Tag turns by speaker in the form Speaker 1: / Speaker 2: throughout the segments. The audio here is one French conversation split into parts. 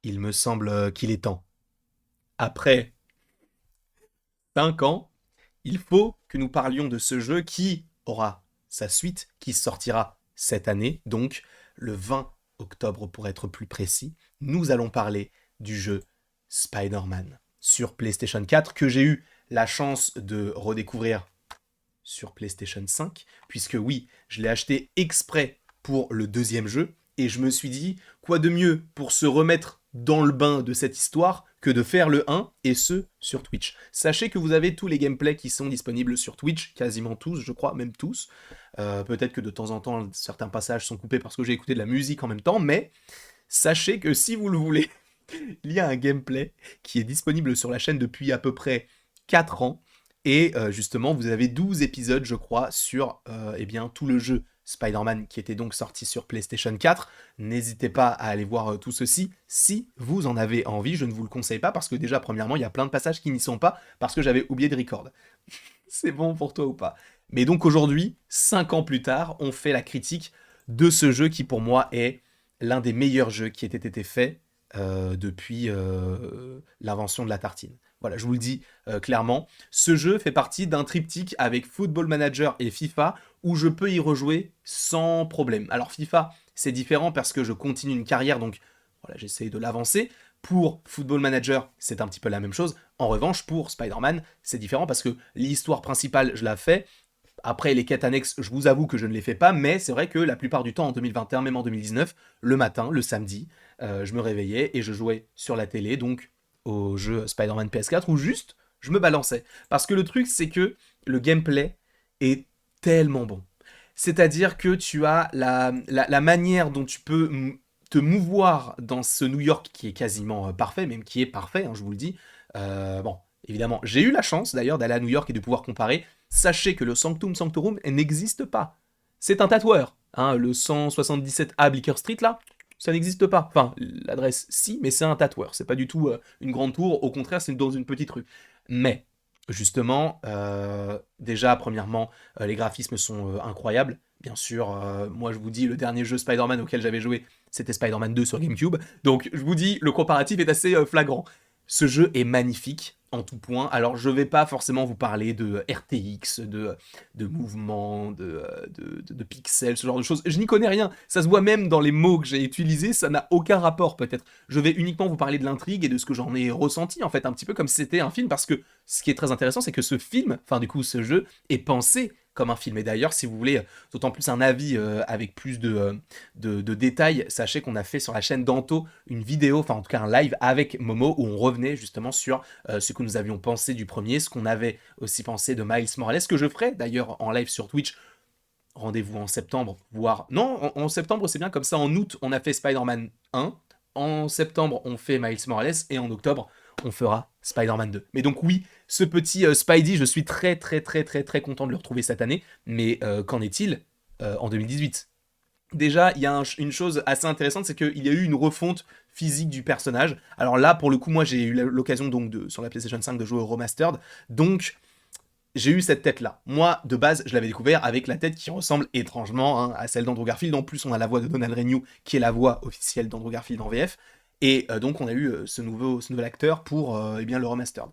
Speaker 1: il me semble qu'il est temps. Après 5 ans, il faut que nous parlions de ce jeu qui aura sa suite, qui sortira cette année, donc le 20 octobre pour être plus précis. Nous allons parler du jeu Spider-Man sur PlayStation 4 que j'ai eu la chance de redécouvrir sur PlayStation 5, puisque oui, je l'ai acheté exprès pour le deuxième jeu, et je me suis dit, quoi de mieux pour se remettre dans le bain de cette histoire que de faire le 1, et ce, sur Twitch. Sachez que vous avez tous les gameplays qui sont disponibles sur Twitch, quasiment tous, je crois, même tous. Peut-être que de temps en temps, certains passages sont coupés parce que j'ai écouté de la musique en même temps, mais sachez que si vous le voulez, il y a un gameplay qui est disponible sur la chaîne depuis à peu près 4 ans, et justement, vous avez 12 épisodes, je crois, sur eh bien, tout le jeu Spider-Man qui était donc sorti sur PlayStation 4. N'hésitez pas à aller voir tout ceci si vous en avez envie. Je ne vous le conseille pas parce que déjà, premièrement, il y a plein de passages qui n'y sont pas parce que j'avais oublié de record. C'est bon pour toi ou pas? Mais donc aujourd'hui, 5 ans plus tard, on fait la critique de ce jeu qui pour moi est l'un des meilleurs jeux qui ait été fait depuis l'invention de la tartine. Voilà, je vous le dis clairement. Ce jeu fait partie d'un triptyque avec Football Manager et FIFA où je peux y rejouer sans problème. Alors FIFA, c'est différent parce que je continue une carrière, donc voilà, j'essaie de l'avancer. Pour Football Manager, c'est un petit peu la même chose. En revanche, pour Spider-Man, c'est différent parce que l'histoire principale, je la fais. Après, les quêtes annexes, je vous avoue que je ne les fais pas, mais c'est vrai que la plupart du temps, en 2021, même en 2019, le matin, le samedi, je me réveillais et je jouais sur la télé, donc au jeu Spider-Man PS4, ou juste, je me balançais. Parce que le truc, c'est que le gameplay est tellement bon. C'est-à-dire que tu as la manière dont tu peux te mouvoir dans ce New York qui est quasiment parfait, même qui est parfait, hein, je vous le dis. Bon, évidemment, j'ai eu la chance d'ailleurs d'aller à New York et de pouvoir comparer. Sachez que le Sanctum Sanctorum n'existe pas. C'est un tatoueur. Hein, le 177A Bleecker Street, là, ça n'existe pas. Enfin, l'adresse, si, mais c'est un tatoueur. C'est pas du tout une grande tour. Au contraire, c'est dans une petite rue. Mais, justement, déjà, premièrement, les graphismes sont incroyables. Bien sûr, moi je vous dis, le dernier jeu Spider-Man auquel j'avais joué, c'était Spider-Man 2 sur GameCube. Donc, je vous dis, le comparatif est assez flagrant. Ce jeu est magnifique en tout point. Alors, je vais pas forcément vous parler de RTX, de mouvements, de pixels, ce genre de choses. Je n'y connais rien. Ça se voit même dans les mots que j'ai utilisés, ça n'a aucun rapport peut-être. Je vais uniquement vous parler de l'intrigue et de ce que j'en ai ressenti, en fait, un petit peu comme si c'était un film, parce que ce qui est très intéressant, c'est que ce film, enfin du coup ce jeu, est pensé comme un film. Et d'ailleurs, si vous voulez d'autant plus un avis avec plus de détails, sachez qu'on a fait sur la chaîne d'Anto une vidéo, enfin en tout cas un live avec Momo, où on revenait justement sur ce que nous avions pensé du premier, ce qu'on avait aussi pensé de Miles Morales, que je ferai d'ailleurs en live sur Twitch. Rendez-vous en septembre, voire... Non, en septembre c'est bien, comme ça en août on a fait Spider-Man 1, en septembre on fait Miles Morales, et en octobre on fera Spider-Man 2. Mais donc oui, ce petit Spidey, je suis très très très très très content de le retrouver cette année, mais qu'en est-il en 2018? Déjà, il y a une chose assez intéressante, c'est qu'il y a eu une refonte physique du personnage. Alors là, pour le coup, moi j'ai eu l'occasion donc sur la PlayStation 5 de jouer au Remastered, donc j'ai eu cette tête-là. Moi, de base, je l'avais découvert avec la tête qui ressemble étrangement hein, à celle d'Andrew Garfield. En plus, on a la voix de Donald Renew, qui est la voix officielle d'Andrew Garfield en VF. Et donc, on a eu ce nouvel acteur pour eh bien, le remastered.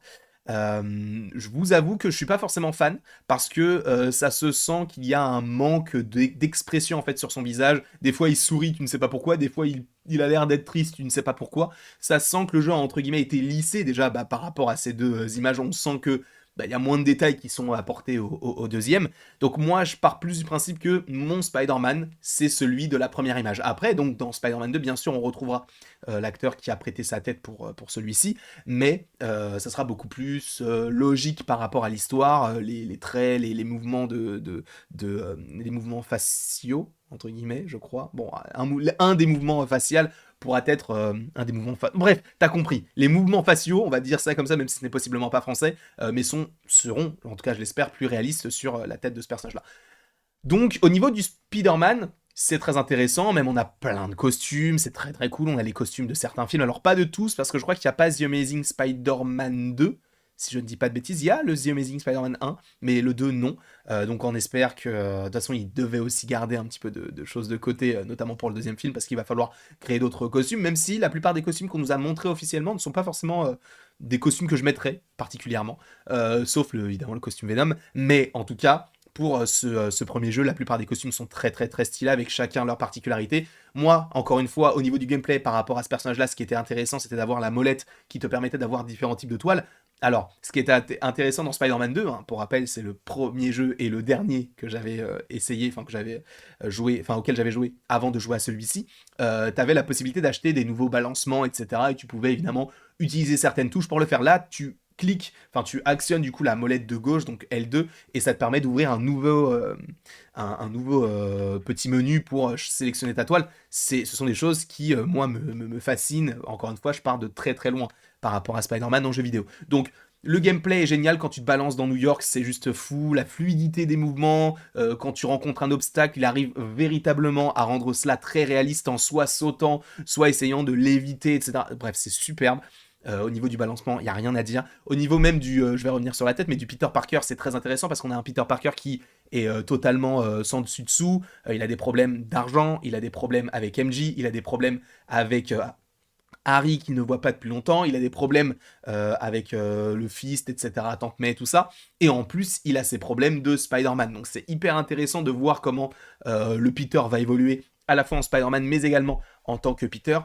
Speaker 1: Je vous avoue que je suis pas forcément fan parce que ça se sent qu'il y a un manque d'expression en fait sur son visage. Des fois il sourit, tu ne sais pas pourquoi. Des fois il a l'air d'être triste, tu ne sais pas pourquoi. Ça sent que le jeu a entre guillemets été lissé déjà par rapport à ces deux images. On sent que il y a moins de détails qui sont apportés au deuxième. Donc moi, je pars plus du principe que mon Spider-Man, c'est celui de la première image. Après, donc dans Spider-Man 2, bien sûr, on retrouvera l'acteur qui a prêté sa tête pour celui-ci, mais ça sera beaucoup plus logique par rapport à l'histoire, les traits, les mouvements les mouvements faciaux, entre guillemets, je crois. Bon, un des mouvements faciaux pourra être un des mouvements... Bref, t'as compris. Les mouvements faciaux, on va dire ça comme ça, même si ce n'est possiblement pas français, mais seront, en tout cas je l'espère, plus réalistes sur la tête de ce personnage-là. Donc, au niveau du Spider-Man, c'est très intéressant, même on a plein de costumes, c'est très très cool, on a les costumes de certains films, alors pas de tous, parce que je crois qu'il n'y a pas The Amazing Spider-Man 2, si je ne dis pas de bêtises. Il y a le The Amazing Spider-Man 1, mais le 2, non. Donc on espère que, de toute façon, il devait aussi garder un petit peu de choses de côté, notamment pour le deuxième film, parce qu'il va falloir créer d'autres costumes, même si la plupart des costumes qu'on nous a montrés officiellement ne sont pas forcément des costumes que je mettrais particulièrement, sauf évidemment le costume Venom, mais en tout cas, pour ce premier jeu, la plupart des costumes sont très très très stylés, avec chacun leur particularité. Moi, encore une fois, au niveau du gameplay, par rapport à ce personnage-là, ce qui était intéressant, c'était d'avoir la molette qui te permettait d'avoir différents types de toiles. Alors, ce qui était intéressant dans Spider-Man 2, hein, pour rappel, c'est le premier jeu et le dernier que j'avais essayé, enfin que j'avais joué, enfin auquel j'avais joué avant de jouer à celui-ci. T'avais la possibilité d'acheter des nouveaux balancements, etc. Et tu pouvais évidemment utiliser certaines touches pour le faire. Là, tu cliques, enfin tu actionnes du coup la molette de gauche, donc L2, et ça te permet d'ouvrir un nouveau, petit menu pour sélectionner ta toile. Ce sont des choses qui, moi, me fascinent. Encore une fois, je pars de très très loin par rapport à Spider-Man en jeu vidéo. Donc, le gameplay est génial quand tu te balances dans New York, c'est juste fou, la fluidité des mouvements, quand tu rencontres un obstacle, il arrive véritablement à rendre cela très réaliste en soit sautant, soit essayant de l'éviter, etc. Bref, c'est superbe. Au niveau du balancement, il n'y a rien à dire. Au niveau même je vais revenir sur la tête, mais du Peter Parker, c'est très intéressant parce qu'on a un Peter Parker qui est totalement sans dessus-dessous. Il a des problèmes d'argent, il a des problèmes avec MJ, il a des problèmes avec Harry qui ne voit pas depuis longtemps, il a des problèmes avec le Fist, etc., Tante May, tout ça. Et en plus, il a ses problèmes de Spider-Man. Donc c'est hyper intéressant de voir comment le Peter va évoluer à la fois en Spider-Man, mais également en tant que Peter.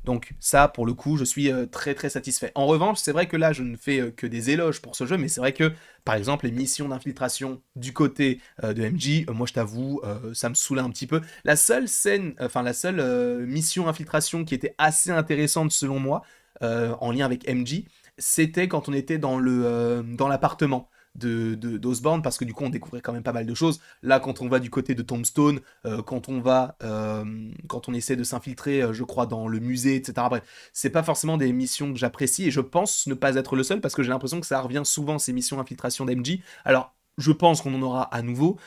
Speaker 1: Donc ça, pour le coup, je suis très très satisfait. En revanche, c'est vrai que là, je ne fais que des éloges pour ce jeu, mais c'est vrai que, par exemple, les missions d'infiltration du côté de MJ, moi je t'avoue, ça me saoulait un petit peu. La seule scène, enfin la seule mission infiltration qui était assez intéressante selon moi, en lien avec MJ, c'était quand on était dans l'appartement d'Osborn, parce que du coup on découvrait quand même pas mal de choses. Là, quand on va du côté de Tombstone, quand on essaie de s'infiltrer, je crois, dans le musée, etc. Bref, c'est pas forcément des missions que j'apprécie, et je pense ne pas être le seul, parce que j'ai l'impression que ça revient souvent, ces missions infiltration d'MJ. Alors, je pense qu'on en aura à nouveau,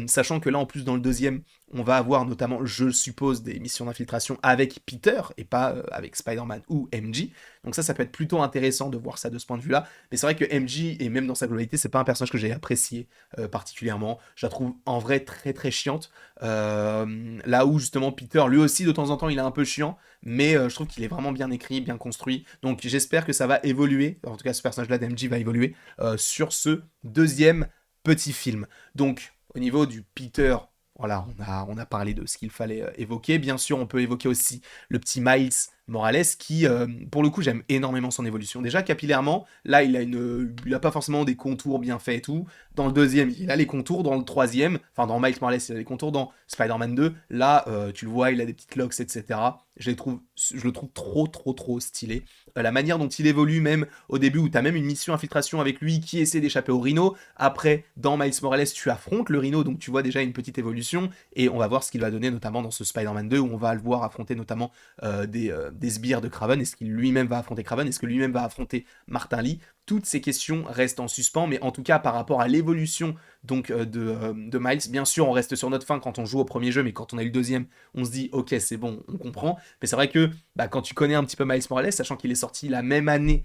Speaker 1: sachant que là, en plus, dans le deuxième, on va avoir notamment, je suppose, des missions d'infiltration avec Peter, et pas avec Spider-Man ou MJ. Donc ça peut être plutôt intéressant de voir ça de ce point de vue-là. Mais c'est vrai que MJ, et même dans sa globalité, c'est pas un personnage que j'ai apprécié particulièrement. Je la trouve en vrai très très chiante. Là où justement Peter, lui aussi de temps en temps, il est un peu chiant, mais je trouve qu'il est vraiment bien écrit, bien construit. Donc j'espère que ça va évoluer, en tout cas ce personnage-là d'MJ va évoluer sur ce deuxième petit film. Donc au niveau du Peter, voilà, on a parlé de ce qu'il fallait évoquer. Bien sûr, on peut évoquer aussi le petit Miles Morales qui, pour le coup, j'aime énormément son évolution. Déjà, capillairement, là, il a pas forcément des contours bien faits et tout. Dans le deuxième, il a les contours. Dans le troisième, enfin, dans Miles Morales, il a les contours. Dans Spider-Man 2, là, tu le vois, il a des petites locks, etc. Je le trouve trop, trop, trop stylé. La manière dont il évolue, même au début, où tu as même une mission infiltration avec lui qui essaie d'échapper au Rhino. Après, dans Miles Morales, tu affrontes le Rhino, donc tu vois déjà une petite évolution. Et on va voir ce qu'il va donner, notamment dans ce Spider-Man 2, où on va le voir affronter notamment des sbires de Kraven. Est-ce qu'il lui-même va affronter Kraven? Est-ce que lui-même va affronter Martin Lee? Toutes ces questions restent en suspens, mais en tout cas par rapport à l'évolution donc de Miles, bien sûr on reste sur notre fin quand on joue au premier jeu, mais quand on a eu le deuxième, on se dit ok c'est bon, on comprend. Mais c'est vrai que quand tu connais un petit peu Miles Morales, sachant qu'il est sorti la même année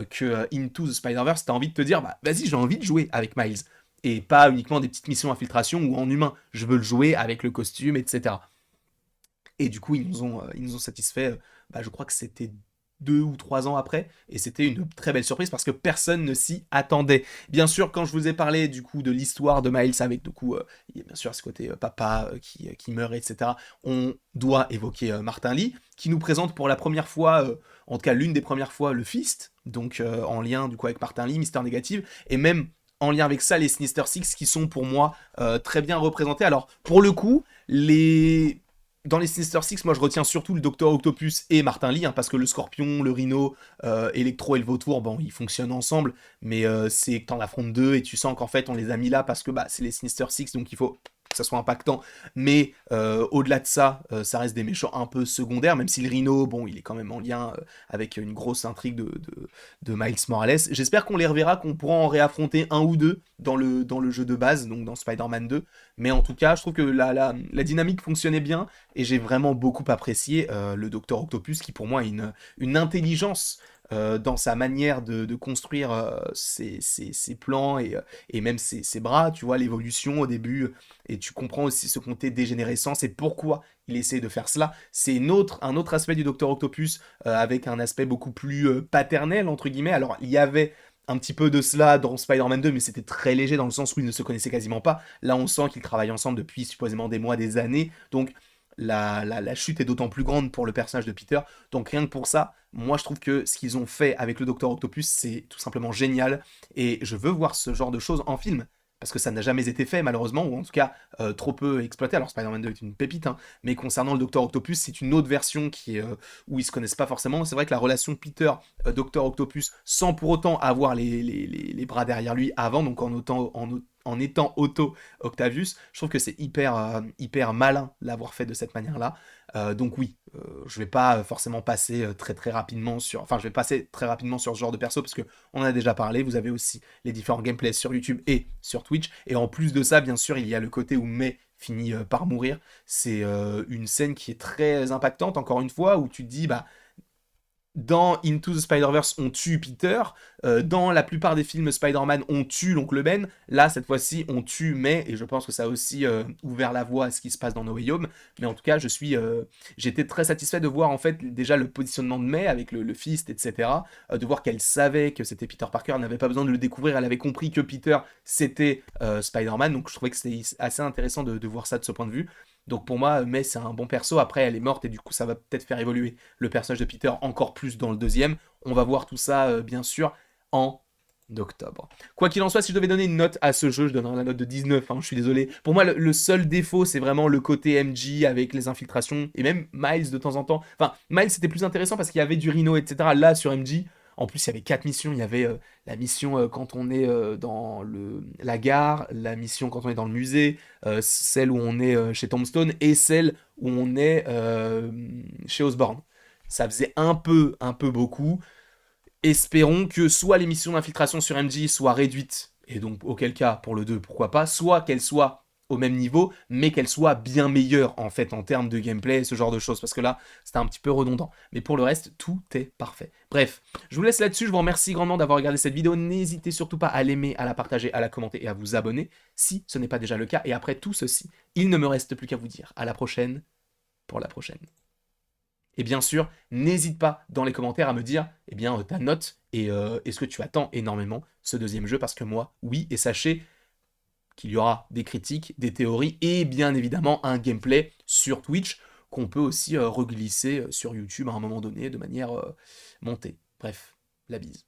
Speaker 1: que Into the Spider-Verse, t'as envie de te dire vas-y j'ai envie de jouer avec Miles. Et pas uniquement des petites missions infiltration ou en humain, je veux le jouer avec le costume, etc. Et du coup, ils nous ont satisfait, je crois que c'était 2 ou 3 ans après, et c'était une très belle surprise parce que personne ne s'y attendait. Bien sûr, quand je vous ai parlé du coup de l'histoire de Miles avec du coup, il y a bien sûr ce côté papa qui meurt, etc. On doit évoquer Martin Lee, qui nous présente pour la première fois, en tout cas l'une des premières fois, le Fist, donc en lien du coup avec Martin Lee, Mister Négative, et même en lien avec ça, les Sinister Six qui sont pour moi très bien représentés. Alors, pour le coup, dans les Sinister Six, moi je retiens surtout le Docteur Octopus et Martin Lee, hein, parce que le Scorpion, le Rhino, Electro et le Vautour, bon, ils fonctionnent ensemble, mais c'est que t'en affrontes deux et tu sens qu'en fait on les a mis là parce que c'est les Sinister Six, donc il faut que ça soit impactant. Mais au-delà de ça, ça reste des méchants un peu secondaires, même si le Rhino, bon, il est quand même en lien avec une grosse intrigue de Miles Morales. J'espère qu'on les reverra, qu'on pourra en réaffronter un ou deux dans le jeu de base, donc dans Spider-Man 2. Mais en tout cas, je trouve que la dynamique fonctionnait bien, et j'ai vraiment beaucoup apprécié le Docteur Octopus, qui pour moi a une intelligence dans sa manière de construire ses plans et même ses bras, tu vois, l'évolution au début, et tu comprends aussi ce côté dégénérescence et pourquoi il essaie de faire cela. C'est un autre aspect du Docteur Octopus, avec un aspect beaucoup plus paternel, entre guillemets. Alors, il y avait un petit peu de cela dans Spider-Man 2, mais c'était très léger dans le sens où ils ne se connaissaient quasiment pas. Là, on sent qu'ils travaillent ensemble depuis supposément des mois, des années. Donc, la chute est d'autant plus grande pour le personnage de Peter. Donc, rien que pour ça, moi, je trouve que ce qu'ils ont fait avec le Docteur Octopus, c'est tout simplement génial. Et je veux voir ce genre de choses en film. Parce que ça n'a jamais été fait, malheureusement, ou en tout cas trop peu exploité. Alors, Spider-Man 2 est une pépite, hein, mais concernant le Docteur Octopus, c'est une autre version où ils se connaissent pas forcément. C'est vrai que la relation Peter-Docteur Octopus, sans pour autant avoir les bras derrière lui avant, donc en étant Otto Octavius, je trouve que c'est hyper malin l'avoir fait de cette manière-là. Donc oui, je vais pas forcément passer très rapidement sur... Enfin, je vais passer très rapidement sur ce genre de perso, parce que on en a déjà parlé. Vous avez aussi les différents gameplays sur YouTube et sur Twitch. Et en plus de ça, bien sûr, il y a le côté où May finit par mourir. C'est une scène qui est très impactante, encore une fois, où tu te dis, bah, dans Into the Spider-Verse, on tue Peter. Dans la plupart des films Spider-Man, on tue l'oncle Ben. Là, cette fois-ci, on tue May. Et je pense que ça a aussi ouvert la voie à ce qui se passe dans No Way Home. Mais en tout cas, j'étais très satisfait de voir en fait déjà le positionnement de May avec le fist, etc. De voir qu'elle savait que c'était Peter Parker. Elle n'avait pas besoin de le découvrir. Elle avait compris que Peter, c'était Spider-Man. Donc je trouvais que c'était assez intéressant de voir ça de ce point de vue. Donc pour moi, May, c'est un bon perso. Après, elle est morte et du coup, ça va peut-être faire évoluer le personnage de Peter encore plus dans le deuxième. On va voir tout ça, bien sûr, en octobre. Quoi qu'il en soit, si je devais donner une note à ce jeu, je donnerais la note de 19, hein, je suis désolé. Pour moi, le seul défaut, c'est vraiment le côté MJ avec les infiltrations, et même Miles de temps en temps. Enfin, Miles, c'était plus intéressant parce qu'il y avait du Rhino, etc. Là, sur MJ, en plus, il y avait 4 missions. Il y avait la mission quand on est dans la gare, la mission quand on est dans le musée, celle où on est chez Tombstone, et celle où on est chez Osborn. Ça faisait un peu beaucoup. Espérons que soit les missions d'infiltration sur MJ soient réduites, et donc auquel cas, pour le 2, pourquoi pas, soit qu'elles soient au même niveau, mais qu'elles soient bien meilleures, en fait, en termes de gameplay et ce genre de choses, parce que là, c'était un petit peu redondant. Mais pour le reste, tout est parfait. Bref, je vous laisse là-dessus, je vous remercie grandement d'avoir regardé cette vidéo, n'hésitez surtout pas à l'aimer, à la partager, à la commenter et à vous abonner, si ce n'est pas déjà le cas, et après tout ceci, il ne me reste plus qu'à vous dire à la prochaine, pour la prochaine. Et bien sûr, n'hésite pas dans les commentaires à me dire eh bien, ta note et est-ce que tu attends énormément ce deuxième jeu, parce que moi, oui, et sachez qu'il y aura des critiques, des théories et bien évidemment un gameplay sur Twitch qu'on peut aussi reglisser sur YouTube à un moment donné de manière montée. Bref, la bise.